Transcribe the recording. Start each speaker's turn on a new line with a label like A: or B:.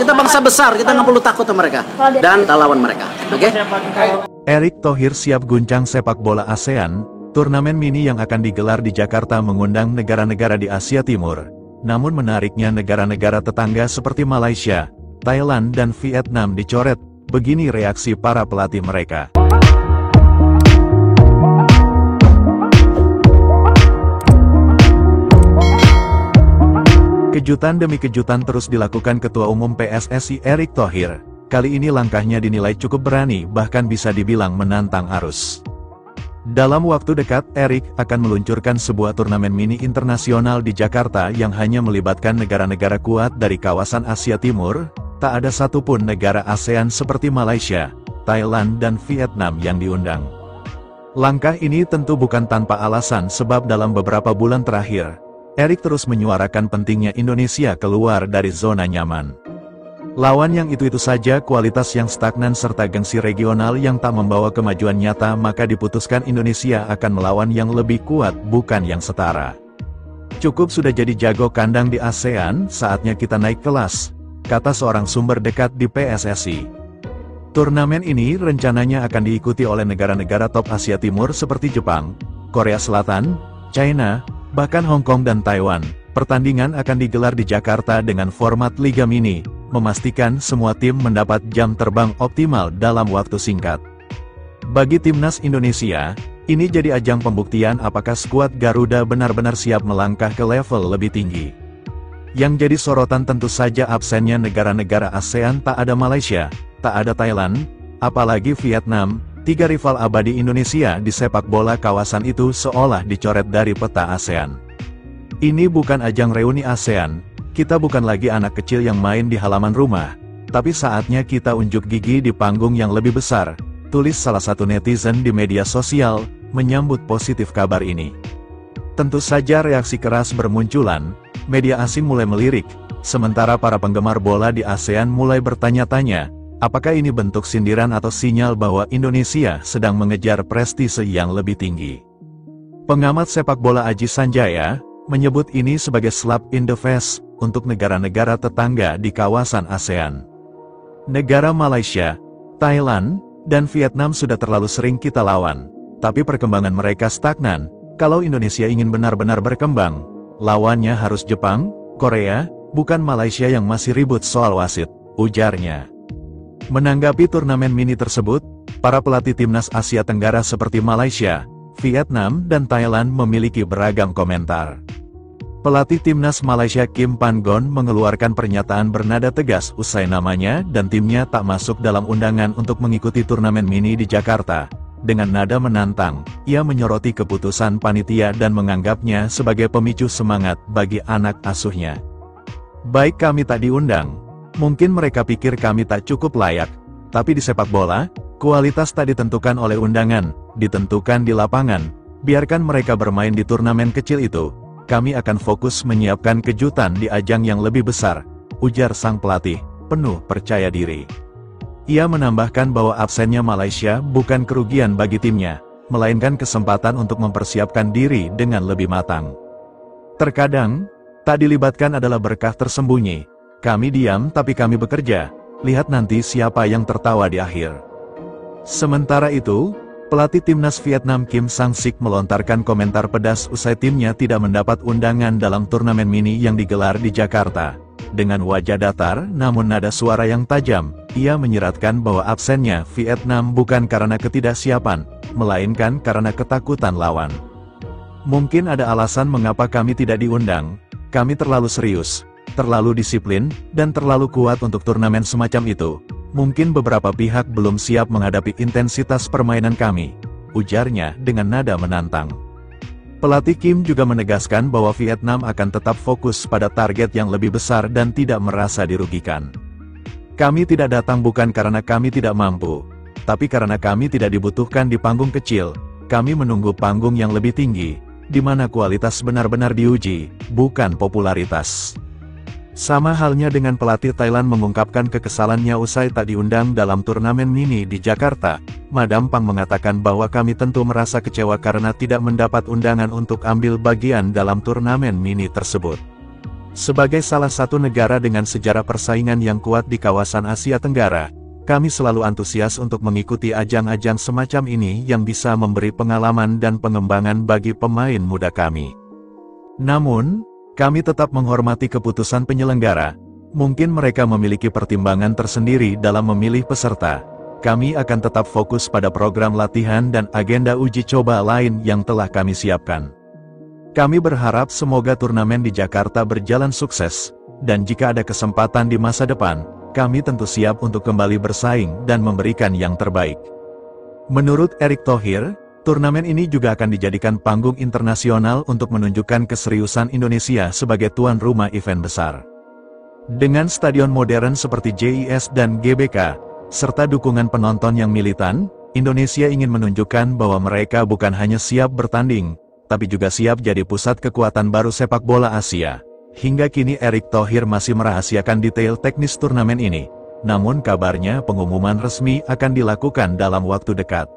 A: kita bangsa besar, kita nggak perlu takut sama mereka. Dan kita lawan mereka. Oke?
B: Erick Thohir siap guncang sepak bola ASEAN. Turnamen mini yang akan digelar di Jakarta mengundang negara-negara di Asia Timur. Namun menariknya negara-negara tetangga seperti Malaysia, Thailand dan Vietnam dicoret. Begini reaksi para pelatih mereka. Kejutan demi kejutan terus dilakukan Ketua Umum PSSI Erick Thohir. Kali ini langkahnya dinilai cukup berani, bahkan bisa dibilang menantang arus. Dalam waktu dekat, Erick akan meluncurkan sebuah turnamen mini internasional di Jakarta yang hanya melibatkan negara-negara kuat dari kawasan Asia Timur. Tak ada satupun negara ASEAN seperti Malaysia, Thailand dan Vietnam yang diundang. Langkah ini tentu bukan tanpa alasan, sebab dalam beberapa bulan terakhir, Erick terus menyuarakan pentingnya Indonesia keluar dari zona nyaman. Lawan yang itu-itu saja, kualitas yang stagnan serta gengsi regional yang tak membawa kemajuan nyata, maka diputuskan Indonesia akan melawan yang lebih kuat, bukan yang setara. Cukup sudah jadi jago kandang di ASEAN, saatnya kita naik kelas, kata seorang sumber dekat di PSSI. Turnamen ini rencananya akan diikuti oleh negara-negara top Asia Timur seperti Jepang, Korea Selatan, China, bahkan Hong Kong dan Taiwan. Pertandingan akan digelar di Jakarta dengan format Liga Mini, memastikan semua tim mendapat jam terbang optimal dalam waktu singkat. Bagi timnas Indonesia, ini jadi ajang pembuktian apakah skuad Garuda benar-benar siap melangkah ke level lebih tinggi. Yang jadi sorotan tentu saja absennya negara-negara ASEAN. Tak ada Malaysia, tak ada Thailand, apalagi Vietnam. Tiga rival abadi Indonesia di sepak bola kawasan itu seolah dicoret dari peta ASEAN. Ini bukan ajang reuni ASEAN, kita bukan lagi anak kecil yang main di halaman rumah, tapi saatnya kita unjuk gigi di panggung yang lebih besar, tulis salah satu netizen di media sosial, menyambut positif kabar ini. Tentu saja reaksi keras bermunculan, media asing mulai melirik, sementara para penggemar bola di ASEAN mulai bertanya-tanya, apakah ini bentuk sindiran atau sinyal bahwa Indonesia sedang mengejar prestise yang lebih tinggi. Pengamat sepak bola Aji Sanjaya menyebut ini sebagai slap in the face untuk negara-negara tetangga di kawasan ASEAN. Negara Malaysia, Thailand, dan Vietnam sudah terlalu sering kita lawan, tapi perkembangan mereka stagnan. Kalau Indonesia ingin benar-benar berkembang, lawannya harus Jepang, Korea, bukan Malaysia yang masih ribut soal wasit, ujarnya. Menanggapi turnamen mini tersebut, para pelatih timnas Asia Tenggara seperti Malaysia, Vietnam, dan Thailand memiliki beragam komentar. Pelatih timnas Malaysia Kim Pan-gon mengeluarkan pernyataan bernada tegas usai namanya dan timnya tak masuk dalam undangan untuk mengikuti turnamen mini di Jakarta. Dengan nada menantang, ia menyoroti keputusan panitia dan menganggapnya sebagai pemicu semangat bagi anak asuhnya. Baik kami tak diundang, mungkin mereka pikir kami tak cukup layak, tapi di sepak bola, kualitas tak ditentukan oleh undangan, ditentukan di lapangan. Biarkan mereka bermain di turnamen kecil itu. Kami akan fokus menyiapkan kejutan di ajang yang lebih besar, ujar sang pelatih, penuh percaya diri. Ia menambahkan bahwa absennya Malaysia bukan kerugian bagi timnya, melainkan kesempatan untuk mempersiapkan diri dengan lebih matang. Terkadang, tak dilibatkan adalah berkah tersembunyi. Kami diam tapi kami bekerja, lihat nanti siapa yang tertawa di akhir. Sementara itu, pelatih timnas Vietnam Kim Sang-sik melontarkan komentar pedas usai timnya tidak mendapat undangan dalam turnamen mini yang digelar di Jakarta. Dengan wajah datar namun nada suara yang tajam, ia menyiratkan bahwa absennya Vietnam bukan karena ketidaksiapan, melainkan karena ketakutan lawan. Mungkin ada alasan mengapa kami tidak diundang, kami terlalu serius, terlalu disiplin, dan terlalu kuat untuk turnamen semacam itu. Mungkin beberapa pihak belum siap menghadapi intensitas permainan kami, ujarnya dengan nada menantang. Pelatih Kim juga menegaskan bahwa Vietnam akan tetap fokus pada target yang lebih besar dan tidak merasa dirugikan. Kami tidak datang bukan karena kami tidak mampu, tapi karena kami tidak dibutuhkan di panggung kecil. Kami menunggu panggung yang lebih tinggi, di mana kualitas benar-benar diuji, bukan popularitas. Sama halnya dengan pelatih Thailand mengungkapkan kekesalannya usai tak diundang dalam turnamen mini di Jakarta. Madam Pang mengatakan bahwa kami tentu merasa kecewa karena tidak mendapat undangan untuk ambil bagian dalam turnamen mini tersebut. Sebagai salah satu negara dengan sejarah persaingan yang kuat di kawasan Asia Tenggara, kami selalu antusias untuk mengikuti ajang-ajang semacam ini yang bisa memberi pengalaman dan pengembangan bagi pemain muda kami. Namun, kami tetap menghormati keputusan penyelenggara. Mungkin mereka memiliki pertimbangan tersendiri dalam memilih peserta. Kami akan tetap fokus pada program latihan dan agenda uji coba lain yang telah kami siapkan. Kami berharap semoga turnamen di Jakarta berjalan sukses, dan jika ada kesempatan di masa depan, kami tentu siap untuk kembali bersaing dan memberikan yang terbaik. Menurut Erick Thohir, turnamen ini juga akan dijadikan panggung internasional untuk menunjukkan keseriusan Indonesia sebagai tuan rumah event besar. Dengan stadion modern seperti JIS dan GBK, serta dukungan penonton yang militan, Indonesia ingin menunjukkan bahwa mereka bukan hanya siap bertanding, tapi juga siap jadi pusat kekuatan baru sepak bola Asia. Hingga kini Erick Thohir masih merahasiakan detail teknis turnamen ini. Namun kabarnya pengumuman resmi akan dilakukan dalam waktu dekat.